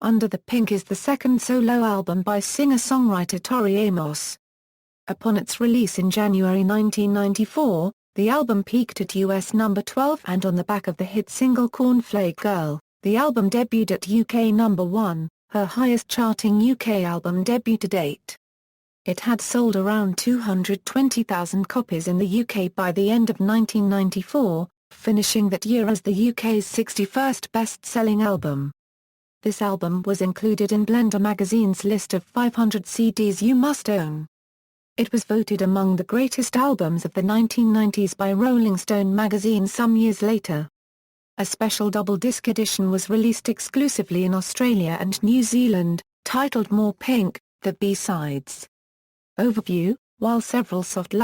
Under the Pink is the second solo album by singer-songwriter Tori Amos. Upon its release in January 1994, the album peaked at US number 12 and on the back of the hit single Cornflake Girl, the album debuted at UK number 1, her highest charting UK album debut to date. It had sold around 220,000 copies in the UK by the end of 1994, finishing that year as the UK's 61st best-selling album. This album was included in Blender magazine's list of 500 CDs you must own. It was voted among the greatest albums of the 1990s by Rolling Stone magazine some years later. A special double-disc edition was released exclusively in Australia and New Zealand, titled More Pink, the B-Sides. Overview: while several soft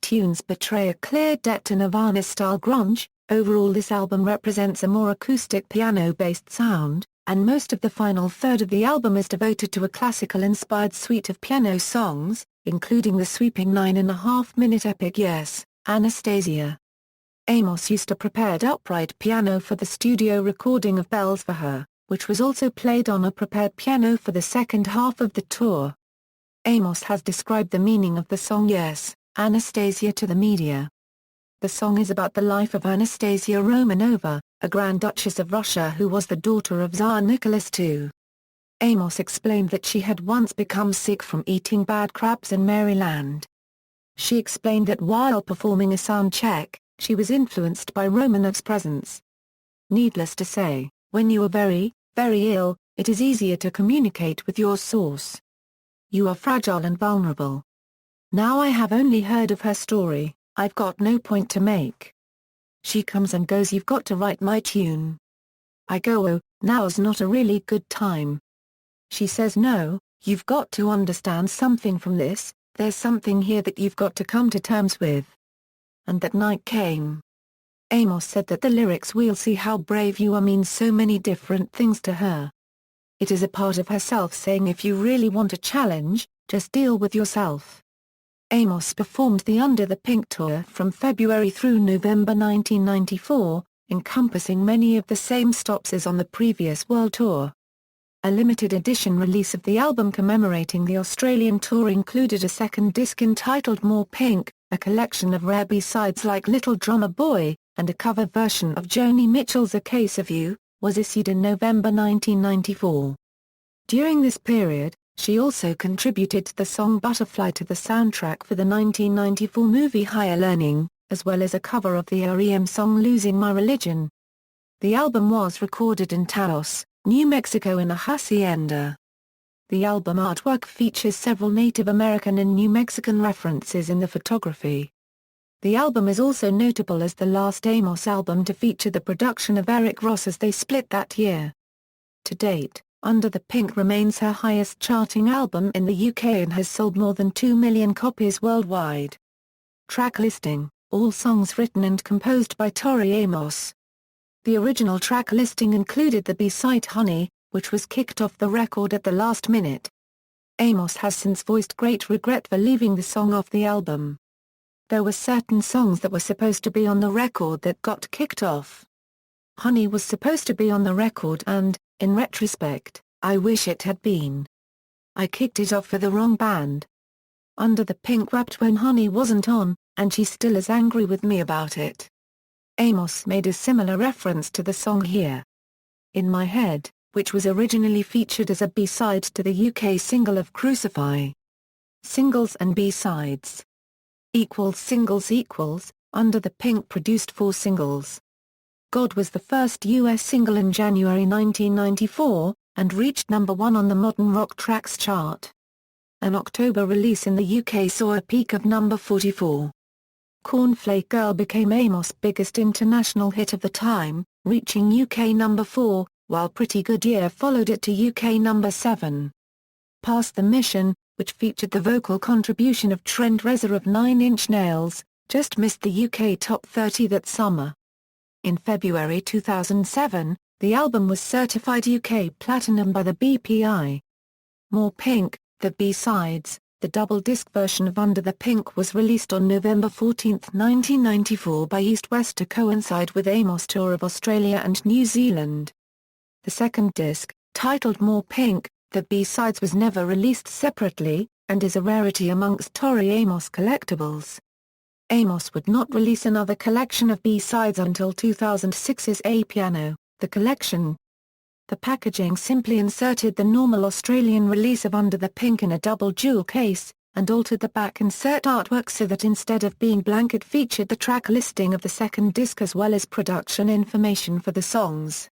tunes betray a clear debt to Nirvana-style grunge, overall this album represents a more acoustic piano-based sound, and most of the final third of the album is devoted to a classical-inspired suite of piano songs, including the sweeping 9.5-minute epic Yes, Anastasia. Amos used a prepared upright piano for the studio recording of Bells for Her, which was also played on a prepared piano for the second half of the tour. Amos has described the meaning of the song Yes, Anastasia to the media. The song is about the life of Anastasia Romanova, a Grand Duchess of Russia who was the daughter of Tsar Nicholas II. Amos explained that she had once become sick from eating bad crabs in Maryland. She explained that while performing a sound check, she was influenced by Romanov's presence. Needless to say, when you are very, very ill, it is easier to communicate with your source. You are fragile and vulnerable. Now I have only heard of her story, I've got no point to make. She comes and goes, you've got to write my tune. I go, oh, now's not a really good time. She says no, you've got to understand something from this, there's something here that you've got to come to terms with. And that night came. Amos said that the lyrics "We'll see how brave you are" means so many different things to her. It is a part of herself saying if you really want a challenge, just deal with yourself. Amos performed the Under the Pink tour from February through November 1994, encompassing many of the same stops as on the previous world tour. A limited edition release of the album commemorating the Australian tour included a second disc entitled More Pink, a collection of rare B-sides like Little Drummer Boy, and a cover version of Joni Mitchell's A Case of You, was issued in November 1994. During this period, she also contributed the song Butterfly to the soundtrack for the 1994 movie Higher Learning, as well as a cover of the R.E.M. song Losing My Religion. The album was recorded in Taos, New Mexico in a hacienda. The album artwork features several Native American and New Mexican references in the photography. The album is also notable as the last Amos album to feature the production of Eric Ross as they split that year. To date, Under the Pink remains her highest charting album in the UK and has sold more than 2 million copies worldwide. Track listing: all songs written and composed by Tori Amos. The original track listing included the B-side Honey, which was kicked off the record at the last minute. Amos has since voiced great regret for leaving the song off the album. There were certain songs that were supposed to be on the record that got kicked off. Honey was supposed to be on the record and, in retrospect, I wish it had been. I kicked it off for the wrong band. Under the Pink rapped when Honey wasn't on, and she still is angry with me about it. Amos made a similar reference to the song here. In My Head, which was originally featured as a B-side to the UK single of Crucify. Singles and B-sides. Singles. Under the Pink produced 4 singles. God was the first US single in January 1994, and reached number 1 on the Modern Rock Tracks chart. An October release in the UK saw a peak of number 44. Cornflake Girl became Amos' biggest international hit of the time, reaching UK number 4, while Pretty Good Year followed it to UK number 7. Past the Mission, which featured the vocal contribution of Trent Reznor of Nine Inch Nails, just missed the UK top 30 that summer. In February 2007, the album was certified UK Platinum by the BPI. More Pink, the B-sides, the double-disc version of Under the Pink was released on November 14, 1994 by East West to coincide with Amos' tour of Australia and New Zealand. The second disc, Titled More Pink, the B-sides was never released separately, and is a rarity amongst Tori Amos collectibles. Amos would not release another collection of B-sides until 2006's A Piano, The Collection. The packaging simply inserted the normal Australian release of Under the Pink in a double jewel case, and altered the back insert artwork so that instead of being blank it featured the track listing of the second disc as well as production information for the songs.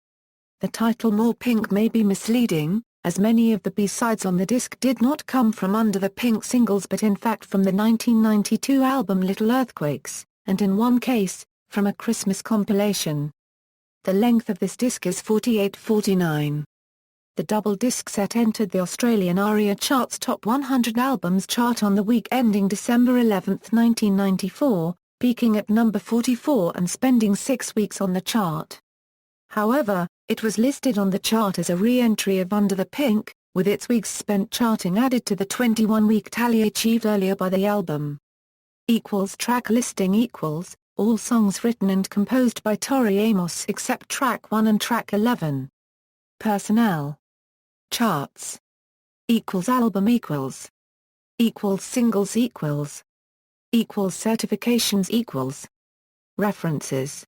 The title More Pink may be misleading, as many of the B-sides on the disc did not come from Under the Pink singles but in fact from the 1992 album Little Earthquakes, and in one case, from a Christmas compilation. The length of this disc is 48:49. The double disc set entered the Australian ARIA Chart's Top 100 Albums chart on the week ending December 11, 1994, peaking at number 44 and spending 6 weeks on the chart. However, it was listed on the chart as a re-entry of Under the Pink, with its weeks spent charting added to the 21-week tally achieved earlier by the album. Track listing all songs written and composed by Tori Amos except track 1 and track 11. Personnel. Charts. Album singles certifications References